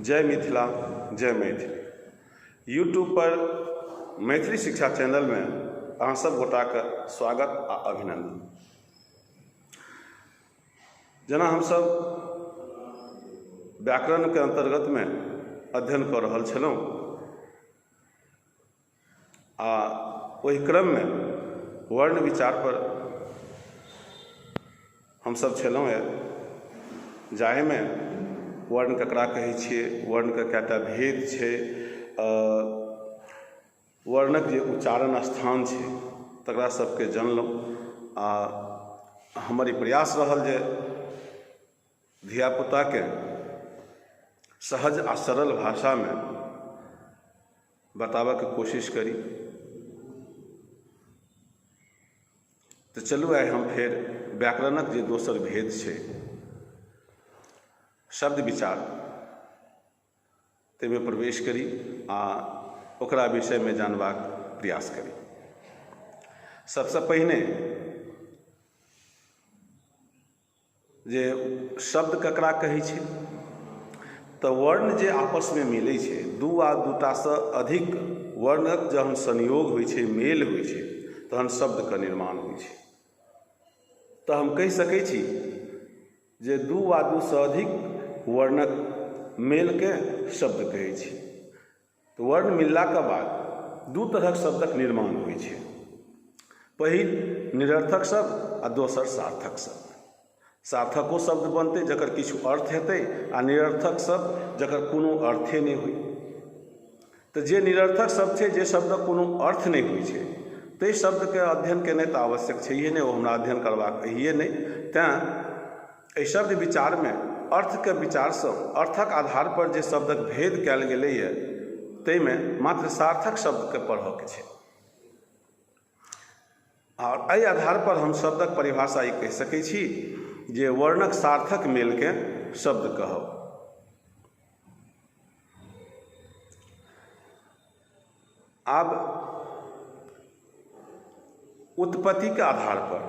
जय मिथिला जय मैथिली। यूट्यूब पर मैथिली शिक्षा चैनल में अहाँ सब गोटाके स्वागत आ अभिनंदन। जेना हम सब व्याकरण के अंतर्गत में अध्ययन कर रहल छलहुँ आ ओहि क्रम में वर्ण विचार पर हम सब छलहुँ जाहि में वर्ण ककरा कहै छियै, वर्ण के कएटा भेद छै, वर्णक जे उच्चारण स्थान छै तकरा सबके जानलहुँ। आ हमर ई प्रयास रहल जे धियापुताके सहज आ सरल भाषा में बताबऽके कोशिश करी। तऽ चलू आइ हम फेर व्याकरणक जे दोसर भेद छै शब्द विचार ताहिमे प्रवेश करी आ ओकरा विषय में जानबाक प्रयास करी। सबसे पहिने जे शब्द ककरा कहै छै तऽ वर्ण जे आपस में मिलै छै, दू आ दूटासँ अधिक वर्णक जहन संयोग होइ छै, मेल होइ छै, तहन शब्द के निर्माण होइ छै। तऽ हम कहि सकै छी जे दू वा दू सँ अधिक वर्णक मेल के शब्द कहै छी। तऽ वर्ण मिलला के बाद दू तरहक शब्दक निर्माण होइ छै। पहिल निरर्थक शब्द आ दोसर सार्थक शब्द। सार्थको शब्द बनतै जकर किछु अर्थ हेतै आ निरर्थक शब्द जकर कोनो अर्थे नहि होइ। तऽ जे निरर्थक शब्द छै, जे शब्दक कोनो अर्थ नहि होइ छै, ताहि शब्दके अध्ययन केनाइ तऽ आवश्यक छैहे नहि, ओ हमरा अध्ययन करबाक अहिए नहि। तेँ एहि शब्द विचार में अर्थ के विचार सँ अर्थक आधार पर जे शब्दक भेद कयल गेलैए ताहिमे मात्र सार्थक शब्द के पढ़ऽ के छै। और एहि आधार पर हम शब्दक परिभाषा ई कहि सकै छी जे वर्णक सार्थक मेल के शब्द कहब। आब उत्पत्ति के आधार पर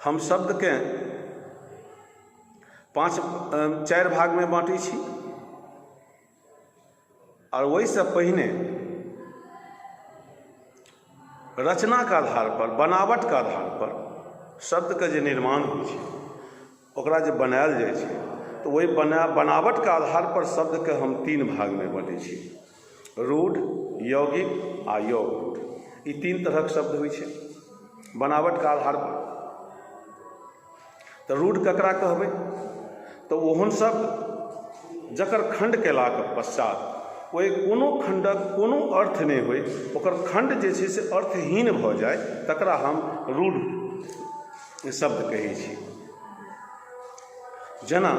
हम शब्द के 4 भाग में बाँटै छी और ओहिसँ पहिने रचना के आधार पर, बनावट के आधार पर शब्द के जे निर्माण होइ छै, ओकरा जे बनायल जाइ छै, तऽ ओहि बनावट के आधार पर शब्द के हम 3 भाग में बाँटै छी। रूढ़, यौगिक आ यौगरूढ़। ई 3 तरहक शब्द होइ छै बनावट के आधार पर। तऽ रूढ़ ककरा कहबै तऽ ओहन शब्द जकर खंड केलाक पश्चात ओहि कोनो खंडक कोनो अर्थ नहि होइ, ओकर खंड जे छै से अर्थहीन भऽ जाय, तकरा हम रूढ़ शब्द कहै छी। जेना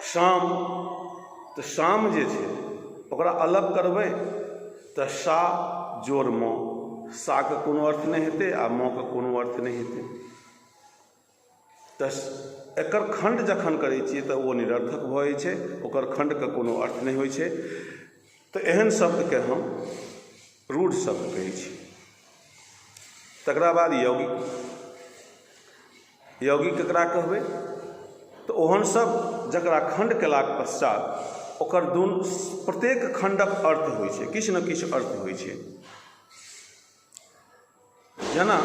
शाम, तऽ शाम जे छै ओकरा अलग करबै तऽ सा जोड़ म, सा के कोनो अर्थ नहीं हेतै आ म के कोनो अर्थ नहीं हेतै। तऽ एकर खंड जखन करै छियै तऽ ओ निरर्थक भऽ जाइ छै, ओकर खंड के कोनो अर्थ नहीं होइ छै। तऽ एहन शब्द के हम रूढ़ शब्द कहै छी। तकरा बाद यौगिक। यौगिक ककरा कहबै तऽ ओहन शब्द जकरा खंड केलाक पश्चात ओकर प्रत्येक खंडक अर्थ होइ छै, किछु न किछु अर्थ होइ छै। जेना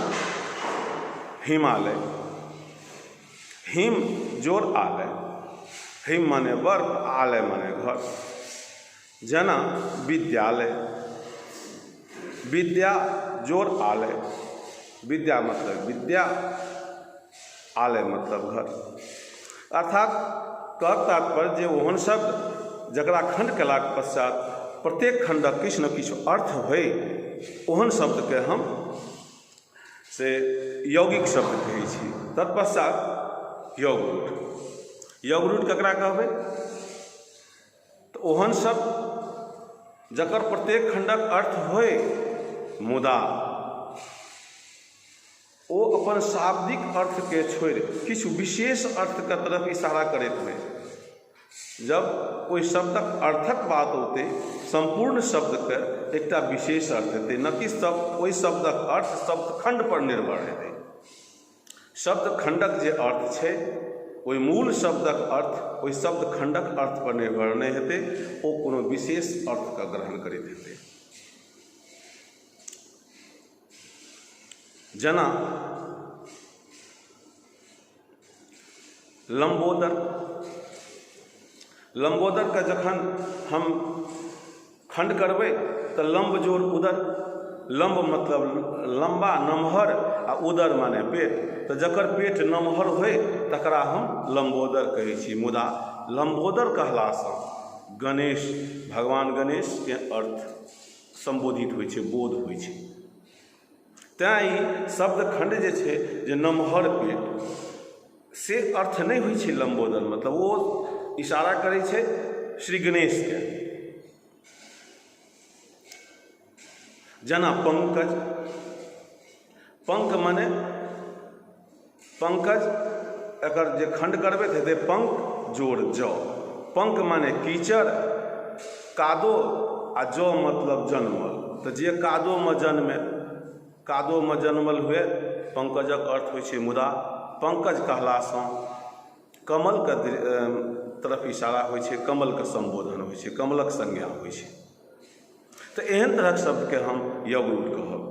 हिमालय, हिम जोड़ आलय, हिम माने बर्फ, आलय माने घर। जेना विद्यालय, विद्या जोड़ आलय, विद्या मतलब विद्या, आलय मतलब घर। अर्थात कहक तात्पर्य जे ओहन शब्द जकरा खंड केलाक पश्चात प्रत्येक खंडक किछु न किछु अर्थ होइ, ओहन शब्द के हम से यौगिक शब्द कहै छी। तत्पश्चात यौगरूढ़। यौगरूढ़ ककरा कहबै तऽ ओहन शब्द जकर प्रत्येक खंडक अर्थ होइ, मुदा ओ अपन शाब्दिक अर्थ के छोड़ि किछु विशेष अर्थ के तरफ इशारा करैत होइ। जब ओहि शब्दक अर्थक बात होते, संपूर्ण शब्द के एकटा विशेष अर्थ हेतै, न कि ओहि शब्दक अर्थ शब्द खंड पर निर्भर हेतै। शब्द खंडक जे अर्थ छै ओहि मूल शब्दक अर्थ ओहि शब्द खंडक अर्थ पर निर्भर नहि हेतै, ओ कोनो विशेष अर्थके ग्रहण करैत हेतै। जेना लंबोदर, लंबोदरके जखन हम खंड करबै तऽ लंब जोड़ उदर, लंब मतलब लंबा नमहर आ उदर माने पेट, तऽ जकर पेट नमहर होय तकरा हम लंबोदर कहै छी। मुदा लंबोदर कहलासँ गणेश, भगवान गणेशके अर्थ संबोधित होइ छै, बोध होइ छै। तैँ ई शब्द खंड जे छै जे नमहर पेट से अर्थ नहि होइ छै लंबोदर, मतलब ओ इशारा करै छै श्री गणेशके। जेना पंकज, पंक मने पंकज, एकर जे खंड करबै तऽ हेतै पंक जोड़ ज। पंक माने कीचड़, कादो आ जौ मतलब जन्मल, तऽ जे कादोमे जन्मे, कादोमे जन्मल हुए पंकजक अर्थ होइ छै। मुदा पंकज कहलासँ कमलके तरफ इशारा होइ छै, कमलके संबोधन होइ छै, कमलक संज्ञा होइ छै। तऽ एहन तरहक शब्दके हम यज्ञरूट कहब।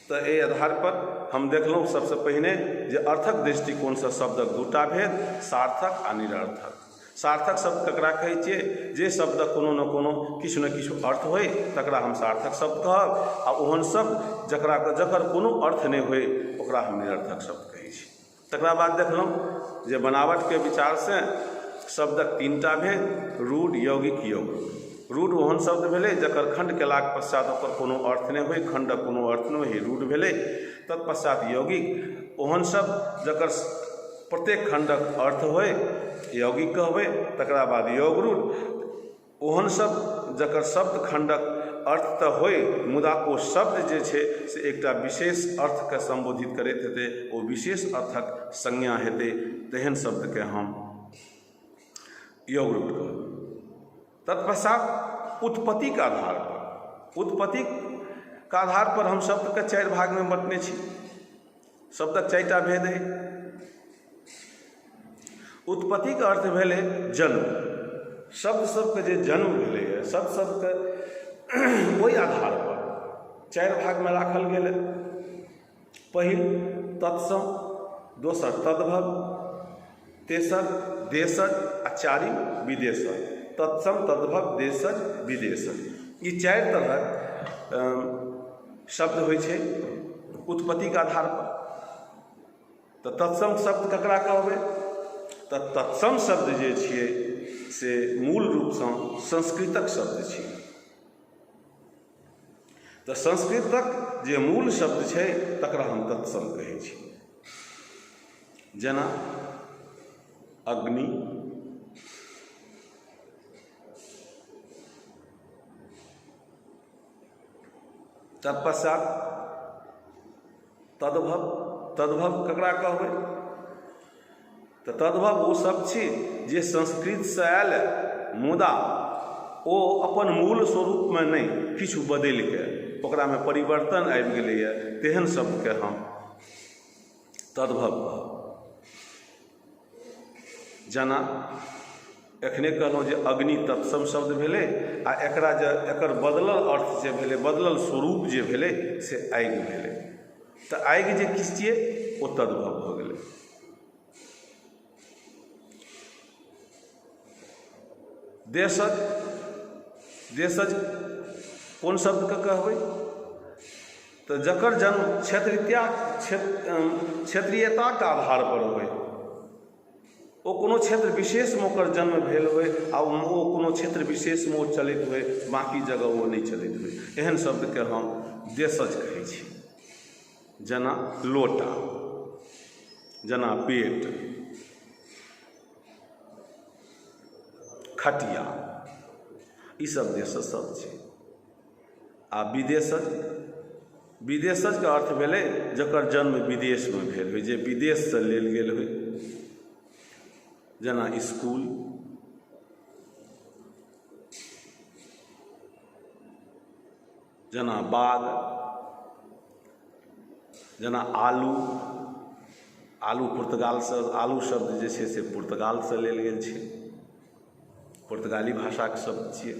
तऽ एहि आधार पर हम देखलहुँ सबसँ पहिने जे अर्थक दृष्टिकोणसँ शब्दक दूटा भेद, सार्थक आ निरर्थक। सार्थक शब्द ककरा कहै छियै? जे शब्दक कोनो न कोनो किछु न किछु अर्थ होय तकरा हम सार्थक शब्द कहब, आ ओहन शब्द जकर कोनो अर्थ नहि होय ओकरा हम निरर्थक शब्द कहै छी। तकरा बाद देखलहुँ जे बनावटके विचारसँ शब्दक तीनटा भेद, रूढ़, यौगिक, यज्ञरूट। रूढ़ ओहन शब्द भेलै जकर खंड केलाक पश्चात ओकर कोनो अर्थ नहि होय, खंडक कोनो अर्थ नहि होय, रूढ़ भेलै। तत्पश्चात यौगिक, ओहन शब्द जकर प्रत्येक खंडक अर्थ होय, यौगिक कहबै। तकरा बाद यज्ञरूट, ओहन शब्द जकर शब्द खंडक अर्थ तऽ होय मुदा ओ शब्द जे छै से एकटा विशेष अर्थके संबोधित करैत हेतै, ओ विशेष अर्थक संज्ञा हेतै, तेहन शब्दके हम यज्ञरूट कहब। तत्पश्चात उत्पत्तिके आधार पर, उत्पत्तिके आधार पर हम शब्दके चारि भागमे बाँटने छी। शब्दक चारिटा भेद अइ। उत्पत्तिके अर्थ भेलै जन्म, शब्द सबके जे जन्म भेलैए, शब्द सबके ओहि आधार पर चारि भागमे राखल गेल है। पहिल तत्सम, दोसर तद्भव, तेसर देशज आ चारिम विदेशज। तत्सम, तद्भव, देशज, विदेशज, ई चारि तरहक शब्द होइ छै उत्पत्तिके आधार पर। तऽ तत्सम शब्द ककरा कहबै? तऽ तत्सम शब्द जे छियै से मूल रूपसँ संस्कृतक शब्द छियै। तऽ संस्कृतक जे मूल शब्द छै तकरा हम तत्सम कहै छी। जेना अग्नि, तत्पश्चात तद्भव, तद्भव ककरा कहबै? तऽ तद्भव ओ शब्द छी जे संस्कृतसँ आयल मुदा ओ अपन मूल स्वरूपमे नहि, किछु बदलि कऽ ओकरामे परिवर्तन आबि गेलैए, तेहन शब्दके हम तद्भव कहब। जेना एखने कहलहुँ जे अग्नि तत्सम शब्द भेलै, आ एकरा जे एकर बदलल अर्थ जे भेलै, बदलल स्वरूप जे भेलै से आगि भेलै। तऽ आगि जे किछु छियै ओ तद्भव भऽ गेलै। देशज, देशज कोन शब्दके कहबै? तऽ जकर जन्म क्षेत्रीयताके आधार पर होय, ओ कोनो क्षेत्र विशेषमे ओकर जन्म भेल होय आ ओ कोनो क्षेत्र विशेषमे ओ चलैत होय, बाँकी जगह ओ नहि चलैत होय, एहन शब्दके हम देशज कहै छी। जेना लोटा, जेना पेट, खटिया, ई सब देशज शब्द छै। आ विदेशज, विदेशजके अर्थ भेलै जकर जन्म विदेशमे भेल होय, जे विदेशसँ लेल गेल होय। जेना स्कूल, जेना बाग, जेना आलू, आलू आलू शब्द जे छै से पुर्तगालसँ लेल गेल छै, पुर्तगाली भाषाके शब्द छियै।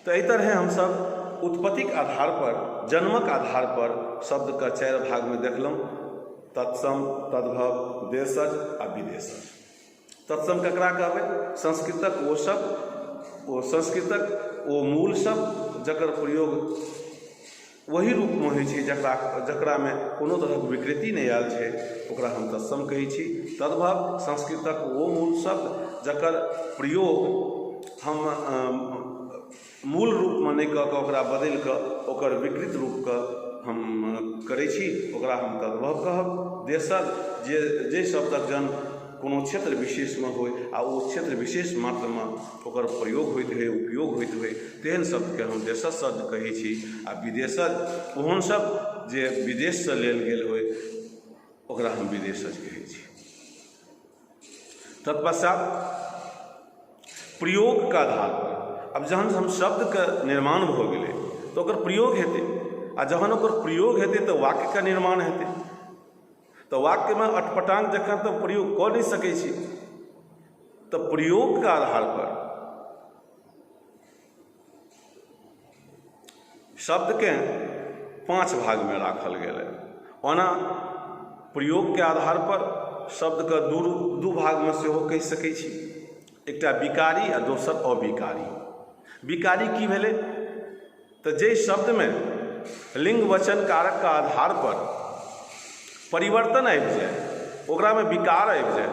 तऽ एहि तरहे हमसब उत्पत्तिक आधार पर, जन्मक आधार पर शब्दके 4 भागमे देखलहुँ: तत्सम, तद्भव, देशज आ विदेशज। तत्सम ककरा कहबै? संस्कृतक ओ शब्द, संस्कृतक ओ मूल शब्द जकर प्रयोग वही रूपमे होइ छै जकरामे कोनो तरहक विकृति नहि आयल छै, ओकरा हम तत्सम कहै छी। तद्भव संस्कृतक ओ मूल शब्द जकर प्रयोग हम मूल रूपमे नहि कऽ कऽ ओकरा बदलि कऽ ओकर विकृत रूपके हम करै छी, ओकरा हम तद्भव कहब। देशज जे शब्दक जन्म कोनो क्षेत्र विशेषमे होय आ ओ क्षेत्र विशेष मात्रमे ओकर प्रयोग होइत होइ, उपयोग होइत होइ, तेहन शब्दके हम देशज शब्द कहै छी। आ विदेशज ओहन शब्द जे विदेशसँ लेल गेल होय, ओकरा हम विदेशज कहै छी। तत्पश्चात प्रयोगके आधार पर, अब जहन हम शब्दके निर्माण भऽ गेलै तऽ ओकर प्रयोग हेतै, आ जहन ओकर प्रयोग हेतै तऽ वाक्यके निर्माण हेतै। तऽ वाक्यमे अटपटांग जखन तक प्रयोग कऽ नहि सकै छी, तऽ प्रयोगके आधार पर शब्दकेँ 5 भागमे राखल गेल है। ओना प्रयोगके आधार पर शब्दके दू भागमे सेहो कहि सकै छी, एकटा विकारी आ दोसर अविकारी। विकारी की भेलै? तऽ जाहि शब्दमे लिंग वचन कारकके आधार पर परिवर्तन आबि जाय, ओकरामे विकार आबि जाय,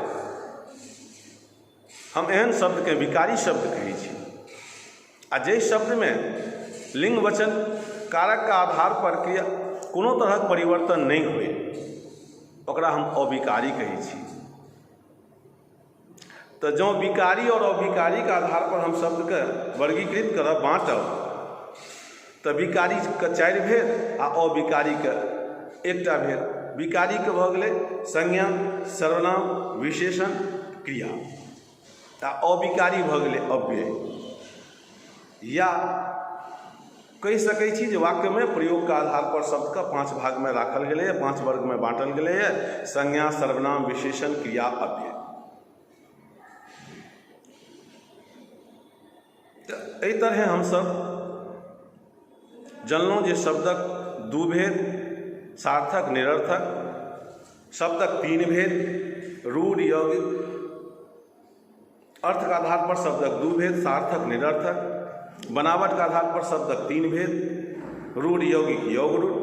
हम एहन शब्दके विकारी शब्द कहै छी। आ जाहि शब्दमे लिंग वचन कारकके आधार पर कोनो तरहक परिवर्तन नहि होय, ओकरा हम अविकारी कहै छी। तऽ जँ विकारी और अविकारीके आधार पर हम शब्दके वर्गीकृत करब, बाँटब, तऽ विकारीके 4 भेल आ अविकारीके 1टा भेल। विकारीके भऽ गेलै संज्ञा, सर्वनाम, विशेषण, क्रिया, आ अविकारी भऽ गेलै अव्यय। या कहि सकै छी जे वाक्यमे प्रयोगके आधार पर शब्दके 5 भागमे राखल गेलै, 5 वर्गमे बाँटल गेलै है: संज्ञा, सर्वनाम, विशेषण, क्रिया, अव्यय। तऽ एहि तरहे हमसब जनलहुँ जे शब्दक 2 भेद: सार्थक, निरर्थक। शब्दक 3 भेद: रूढ़, यौगिक। अर्थ के आधार पर शब्दक 2 भेद: सार्थक, निरर्थक। बनावट के आधार पर शब्दक 3 भेद: रूढ़, यौगिक, योग रूढ़।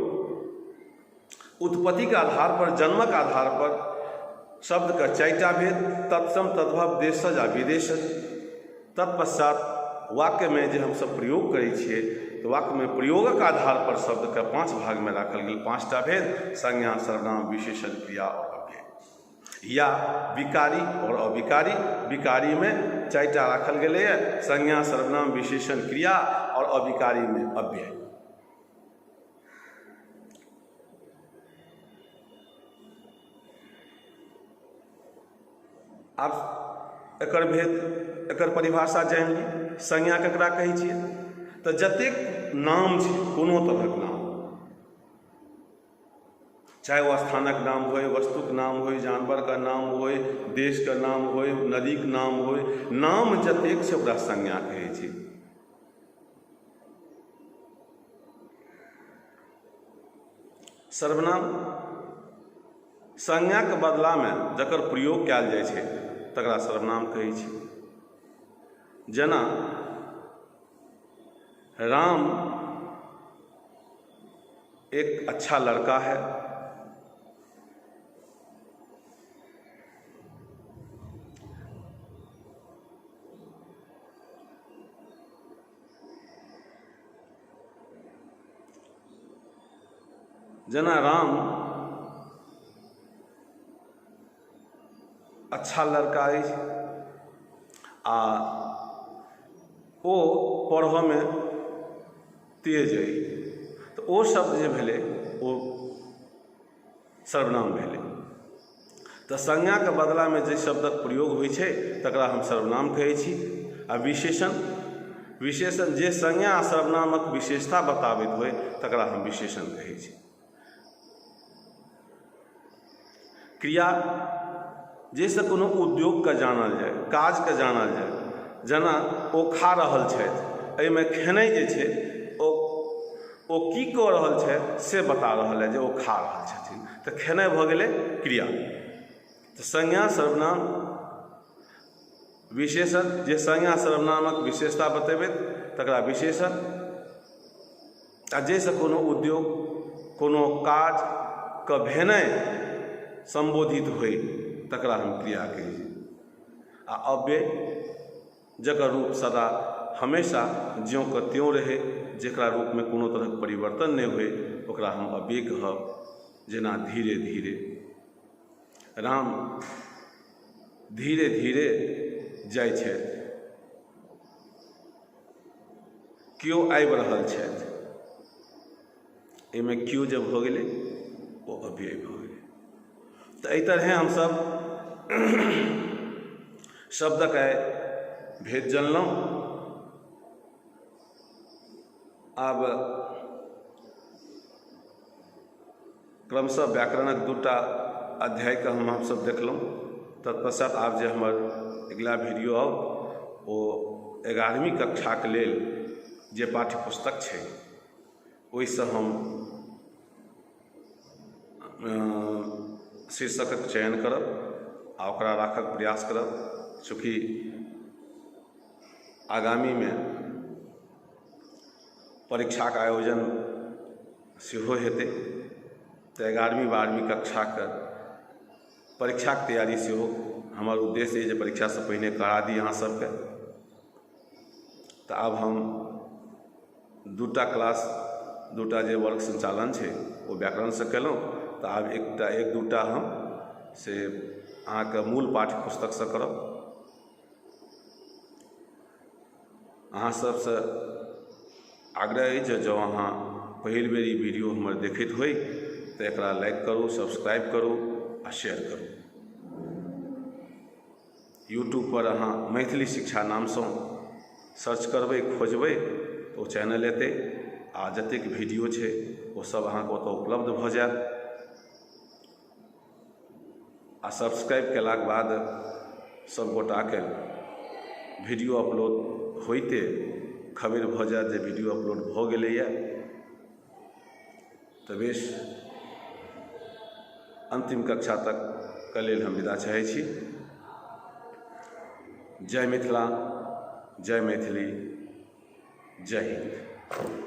उत्पत्ति के आधार पर, जन्मक आधार पर शब्द का 4टा भेद: तत्सम, तद्भव, देशज आ विदेशज। तत्पश्चात वाक्य में जे हमसब प्रयोग करै छियै तऽ वाक्य में प्रयोगक आधार पर शब्द के 5 भाग में राखल गेल, 5टा भेद: संज्ञा, सर्वनाम, विशेषण, क्रिया और अव्यय। या विकारी और अविकारी। विकारी में 4टा राखल गेलै है: संज्ञा, सर्वनाम, विशेषण, क्रिया, और अविकारी में अव्यय। आब एकर भेद, एकर परिभाषा जानि ली। संज्ञा ककरा कहै छियै? तऽ जतेक नाम छै, कोनो तरहक नाम, चाहे वो स्थानक नाम होय, वस्तुक नाम होय, जानवर का नाम होय, देश का नाम होय, नदी के नाम होय, नाम जतेक छै ओकरा संज्ञा कहै छै। सर्वनाम संज्ञा के बदला में जकर प्रयोग कयल जाइ छै तकरा सर्वनाम कहै छै। जेना राम एक अच्छा लड़का है, जेना राम अच्छा लड़का अछि आ ओ पढ़यमे तेज अछि, तऽ ओ शब्द जे भेलै ओ सर्वनाम भेलै। तऽ संज्ञाके बदलामे जे शब्दक प्रयोग होइ छै तकरा हम सर्वनाम कहै छी। आ विशेषण जे संज्ञा आ सर्वनामक विशेषता बताबैत होइ तकरा हम विशेषण कहै छी। क्रिया जाहिसँ कोनो उद्योगके जानल जाय, काजके जानल जाय। जेना ओ खा रहल छथि, एहिमे खेनाइ जे छै ओ की कऽ रहल छथि से बता रहल है जे ओ खा रहल छथिन, तऽ खेनाइ भऽ गेलै क्रिया। तऽ संज्ञा सर्वनाम विशेषण, जे संज्ञा सर्वनामक विशेषता बतेबैत तकरा विशेषण, आ जाहिसँ कोनो उद्योग कोनो काजके भेनाइ संबोधित होइ तकरा हम क्रिया कहै छी। आ अव्यय जकर रूप सदा हमेशा ज्यों के त्यों रहै, जकरा रूपमे कोनो तरहक परिवर्तन नहि होइ, ओकरा हम अव्यय कहब। जेना धीरे धीरे, राम धीरे धीरे जाइ छथि, केओ आबि रहल छथि, एहिमे केओ जब भऽ गेलै ओ अव्यय भऽ गेलै। तऽ एहि तरहेँ हमसभ शब्दक आइ भेद जनलहुँ। आब क्रमशः व्याकरणक 2टा अध्यायके हमसभ देखलहुँ। तत्पश्चात आब जे हमर अगिला वीडियो आउ ओ 11वीं कक्षाके लेल जे पाठ्यपुस्तक छै ओहिसँ हम शीर्षकक चयन करब आ ओकरा राखक प्रयास करब। चूँकि आगामीमे परीक्षाक आयोजन सेहो हेतै, तऽ 11वीं 12वीं कक्षाके परीक्षाक तैयारी सेहो हमर उद्देश्य अछि जे परीक्षासँ पहिने करा दी अहाँ सभके। तऽ आब हम 2टा क्लास 2टा जे वर्ग संचालन छै ओ व्याकरणसँ केलहुँ, तऽ आब एक दूटा हम से अहाँके मूल पाठ्यपुस्तकसँ करब। अहाँ सबसँ आग्रह अछि जे जँ अहाँ पहिल बेर ई वीडियो हमर देखैत होइ तऽ एकरा लाइक करू, सब्सक्राइब करू आ शेयर करू। यूट्यूब पर अहाँ मैथिली शिक्षा नामसँ सर्च करबै, खोजबै तऽ ओ चैनल एतै आ जतेक वीडियो छै ओ सब अहाँके ओतऽ उपलब्ध भऽ जायत। आ सब्सक्राइब केलाक बाद सब गोटाके वीडियो अपलोड होइते खबरि भऽ जायत जे वीडियो अपलोड भऽ गेलैए। तऽ बेश, अंतिम कक्षा तकके लेल हम विदा चाहै छी। जय मिथिला, जय मैथिली, जय हिंद।